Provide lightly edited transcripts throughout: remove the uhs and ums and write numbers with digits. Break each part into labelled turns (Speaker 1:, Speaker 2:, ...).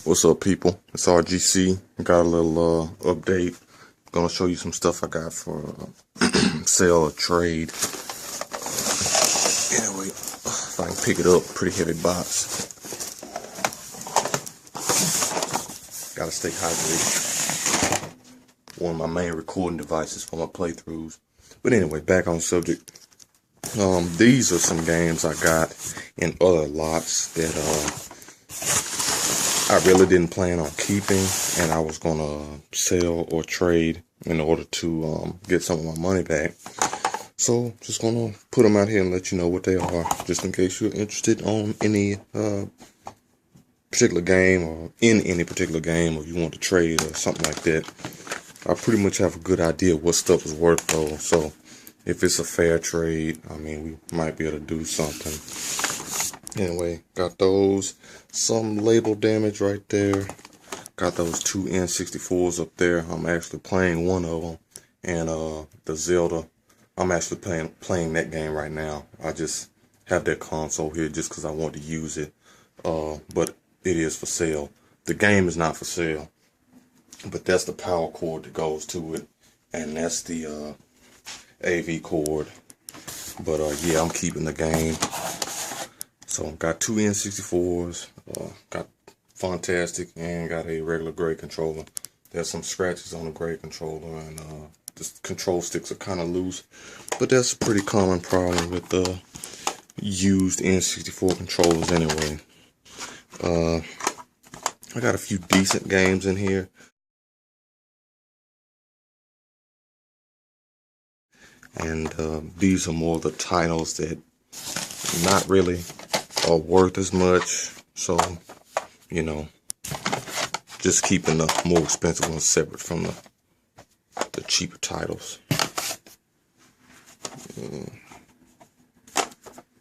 Speaker 1: What's up, people? It's RGC. Got a little update. Gonna show you some stuff I got for sale or trade. Anyway, if I can pick it up, pretty heavy box. Gotta stay hydrated. One of my main recording devices for my playthroughs. But anyway, back on subject. These are some games I got in other lots that I really didn't plan on keeping, and I was gonna sell or trade in order to get some of my money back. So just gonna put them out here and let you know what they are, just in case you're interested on any particular game, or in any particular game, or you want to trade or something like that. I pretty much have a good idea what stuff is worth though, so if it's a fair trade, I mean, we might be able to do something. Anyway, got those. Some label damage right there. Got those two N64s up there. I'm actually playing one of them. And the Zelda, I'm actually playing that game right now. I just have that console here just because I want to use it. But it is for sale. The game is not for sale. But that's the power cord that goes to it. And that's the AV cord. But yeah, I'm keeping the game. So got two N64s, got Fantastic, and got a regular gray controller. There's some scratches on the gray controller, and the control sticks are kind of loose. But that's a pretty common problem with used N64 controllers anyway. I got a few decent games in here. And these are more the titles that not really are worth as much, so you know, just keeping the more expensive ones separate from the cheaper titles.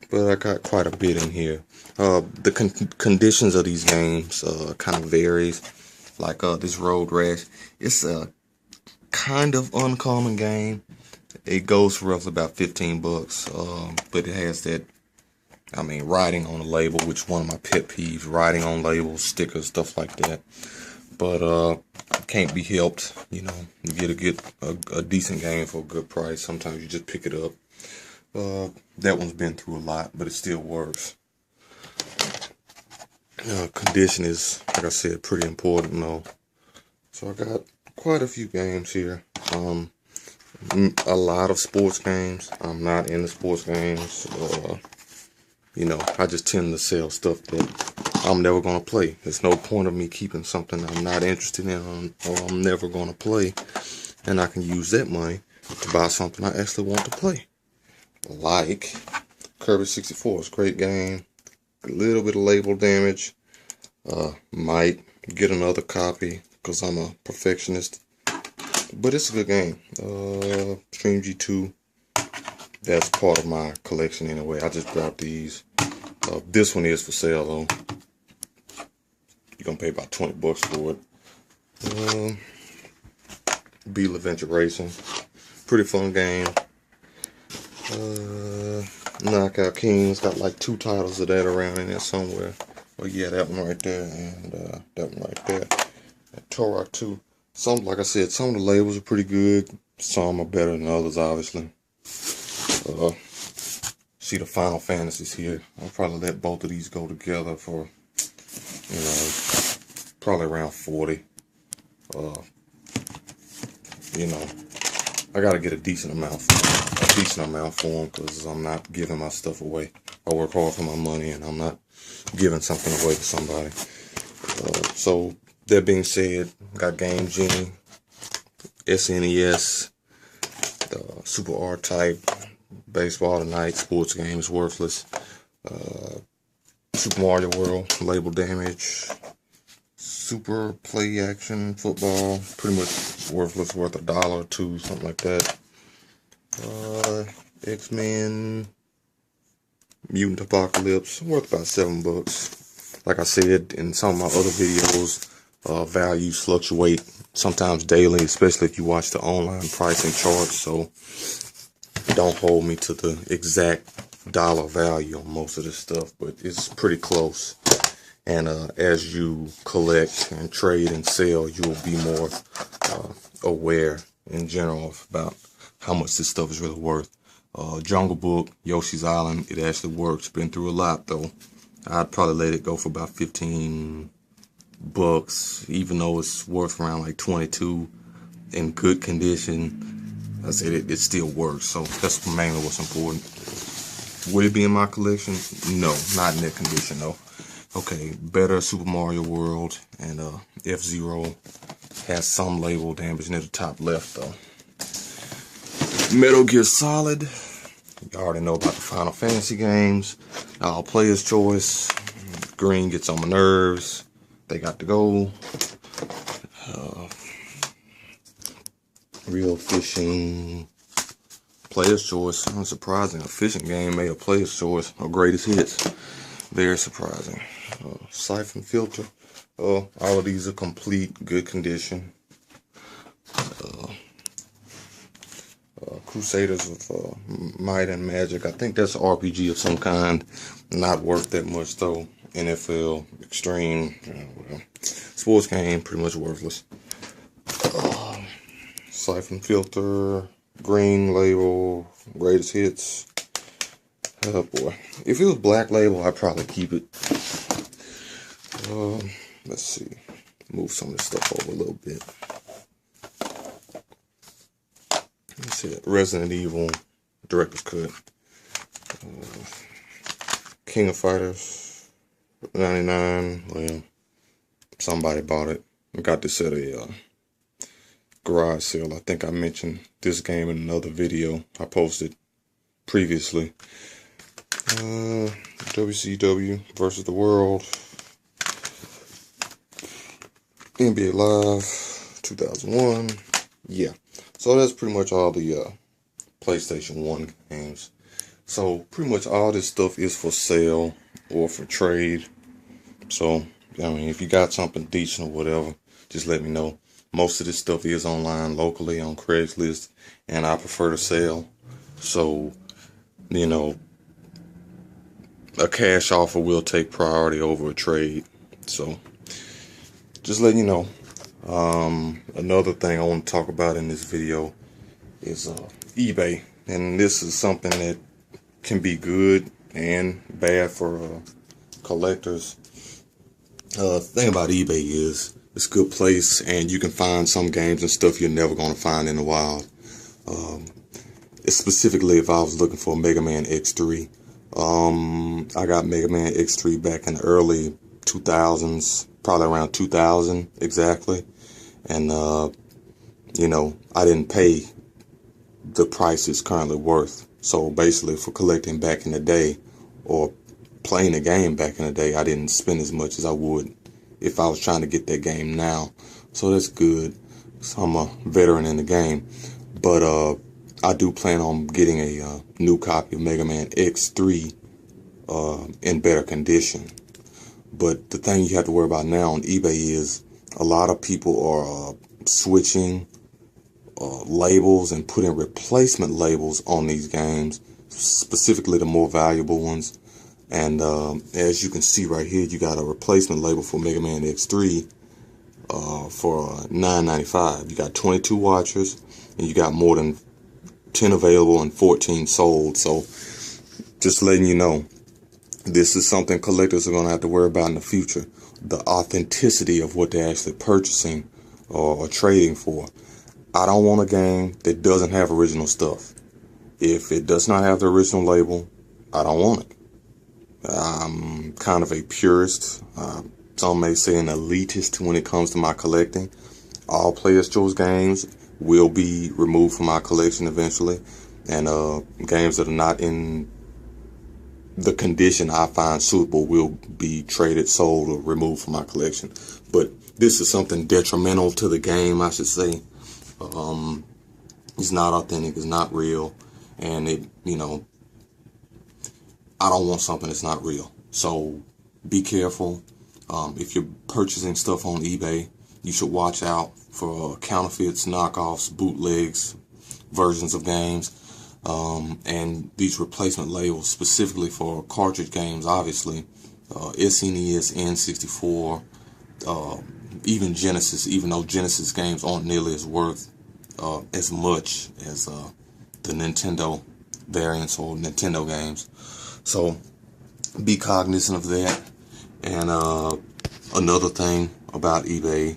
Speaker 1: But I got quite a bit in here. The conditions of these games kind of varies. Like this Road Rash, it's a kind of uncommon game. It goes for roughly about 15 bucks, but it has that, I mean, writing on the label, which is one of my pet peeves, writing on labels, stickers, stuff like that. But can't be helped, you know. You get a decent game for a good price. Sometimes you just pick it up. That one's been through a lot, but it still works. Condition is, like I said, pretty important though. So I got quite a few games here. A lot of sports games. I'm not into sports games. You know, I just tend to sell stuff that I'm never going to play. There's no point of me keeping something I'm not interested in or I'm never going to play. And I can use that money to buy something I actually want to play. Like Kirby 64. It's a great game. A little bit of label damage. Might get another copy because I'm a perfectionist. But it's a good game. Stream G2. That's part of my collection anyway. I just grabbed these. This one is for sale though. You're gonna pay about 20 bucks for it. Beetle Adventure Racing. Pretty fun game. Knockout Kings. Got like 2 titles of that around in there somewhere. Oh yeah, that one right there and that one right there. And Turok 2. Some, like I said, some of the labels are pretty good. Some are better than others, obviously. See the Final Fantasies here. I'll probably let both of these go together for, you know, probably around 40. You know, I gotta get a decent amount for them because I'm not giving my stuff away. I work hard for my money and I'm not giving something away to somebody. So that being said, got Game Genie, SNES, the Super R-Type, Baseball Tonight, sports games, worthless. Super Mario World, label damage. Super Play Action Football, pretty much worthless, worth $1 or $2, something like that. X-Men, Mutant Apocalypse, worth about 7 bucks. Like I said in some of my other videos, values fluctuate sometimes daily, especially if you watch the online pricing charts. So don't hold me to the exact dollar value on most of this stuff, but it's pretty close. And as you collect and trade and sell, you will be more aware in general about how much this stuff is really worth. Jungle Book, Yoshi's Island, it actually works. Been through a lot though. I'd probably let it go for about 15 bucks, even though it's worth around like 22 in good condition. I said it still works, so that's mainly what's important. Would it be in my collection? No, not in that condition though. Okay, better Super Mario World and F-Zero has some label damage near the top left though. Metal Gear Solid, you already know about the Final Fantasy games. All player's choice. Green gets on my nerves. They got to go. Real Fishing, player's choice. Unsurprising, a fishing game made a player's choice or greatest hits. Very surprising. Siphon Filter. All of these are complete, good condition. Crusaders with Might and Magic. I think that's an RPG of some kind. Not worth that much though. NFL Extreme. Well, sports game, pretty much worthless. Siphon Filter. Green label. Greatest hits. Oh boy. If it was black label, I'd probably keep it. Let's see. Move some of this stuff over a little bit. Let's see. Resident Evil Director's Cut. King of Fighters 99. Well, somebody bought it. I got this at a garage sale. I think I mentioned this game in another video I posted previously. WCW versus the World. NBA Live 2001. Yeah. So that's pretty much all the PlayStation 1 games. So pretty much all this stuff is for sale or for trade. So, I mean, if you got something decent or whatever, just let me know. Most of this stuff is online locally on Craigslist, and I prefer to sell. So, you know, a cash offer will take priority over a trade. So, just letting you know. Another thing I want to talk about in this video is eBay. And this is something that can be good and bad for collectors. Thing about eBay is it's a good place, and you can find some games and stuff you're never going to find in the wild. Specifically, if I was looking for Mega Man X3, I got Mega Man X3 back in the early 2000s, probably around 2000 exactly, and you know, I didn't pay the price it's currently worth. So basically, for collecting back in the day or playing the game back in the day, I didn't spend as much as I would if I was trying to get that game now. So that's good. So I'm a veteran in the game. But I do plan on getting a new copy of Mega Man X3 in better condition. But the thing you have to worry about now on eBay is a lot of people are switching labels and putting replacement labels on these games, specifically the more valuable ones. And as you can see right here, you got a replacement label for Mega Man X3 for $9.95. You got 22 watchers, and you got more than 10 available and 14 sold. So just letting you know, this is something collectors are going to have to worry about in the future. The authenticity of what they're actually purchasing or trading for. I don't want a game that doesn't have original stuff. If it does not have the original label, I don't want it. I'm kind of a purist. Some may say an elitist when it comes to my collecting. All players' choice games will be removed from my collection eventually. And games that are not in the condition I find suitable will be traded, sold, or removed from my collection. But this is something detrimental to the game, I should say. It's not authentic, it's not real, and it, you know, I don't want something that's not real. So be careful. If you're purchasing stuff on eBay, you should watch out for counterfeits, knockoffs, bootlegs, versions of games, and these replacement labels specifically for cartridge games, obviously. SNES, N64, even Genesis, even though Genesis games aren't nearly as worth as much as the Nintendo variants or Nintendo games. So be cognizant of that. And another thing about eBay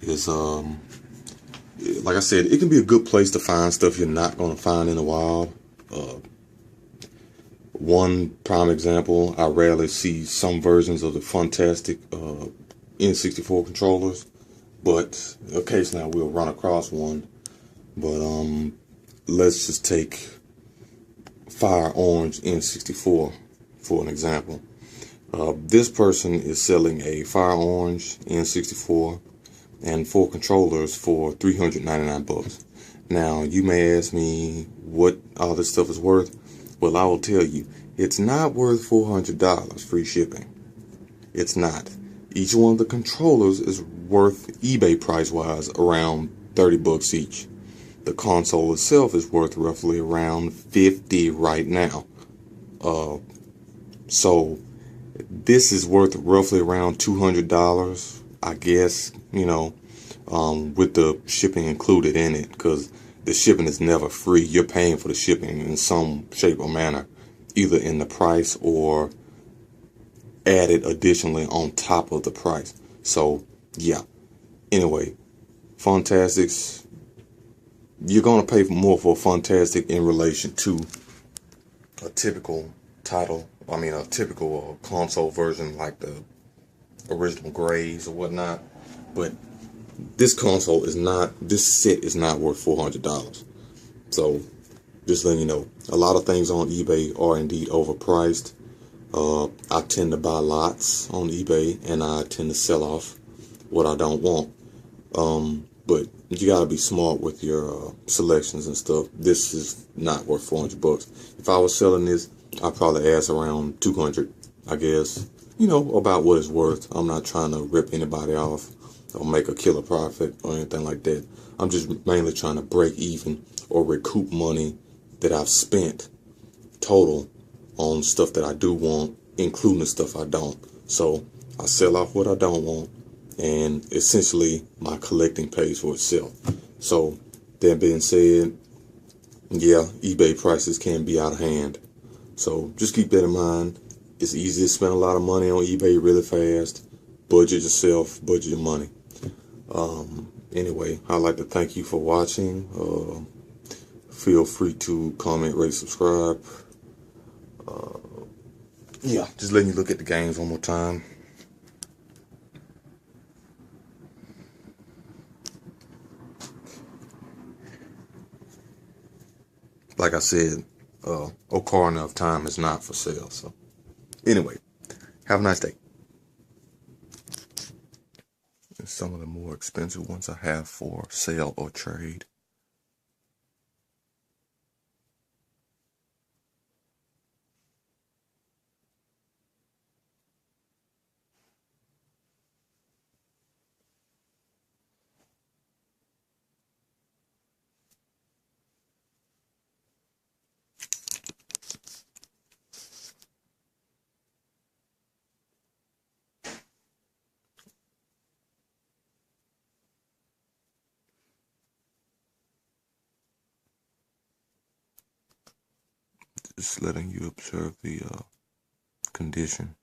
Speaker 1: is, like I said, it can be a good place to find stuff you're not going to find in the wild. One prime example, I rarely see some versions of the Fantastic N64 controllers, but occasionally I will run across one. But let's just take Fire Orange N64 for an example. This person is selling a Fire Orange N64 and 4 controllers for $399. Now, you may ask me what all this stuff is worth. Well, I will tell you, it's not worth $400 free shipping. It's not. Each one of the controllers is worth eBay price-wise around $30 each. The console itself is worth roughly around $50 right now. So this is worth roughly around $200, I guess, with the shipping included in it, because the shipping is never free. You're paying for the shipping in some shape or manner, either in the price or added additionally on top of the price. So yeah, anyway, Fantastics, you're going to pay more for Fantastic in relation to a typical a typical console version like the original Grays or whatnot. But this set is not worth $400. So just letting you know, a lot of things on eBay are indeed overpriced. I tend to buy lots on eBay, and I tend to sell off what I don't want. But you gotta be smart with your selections and stuff. This is not worth $400. If I was selling this, I'd probably ask around 200, I guess. About what it's worth. I'm not trying to rip anybody off or make a killer profit or anything like that. I'm just mainly trying to break even or recoup money that I've spent total on stuff that I do want, including the stuff I don't. So I sell off what I don't want, and essentially my collecting pays for itself. So that being said, yeah, eBay prices can be out of hand. So just keep that in mind. It's easy to spend a lot of money on eBay really fast. Budget yourself, budget your money. Anyway, I'd like to thank you for watching. Feel free to comment, rate, subscribe. Yeah, just letting you look at the games one more time. Like I said, Ocarina of Time is not for sale. So anyway, have a nice day. And some of the more expensive ones I have for sale or trade. Just letting you observe the condition.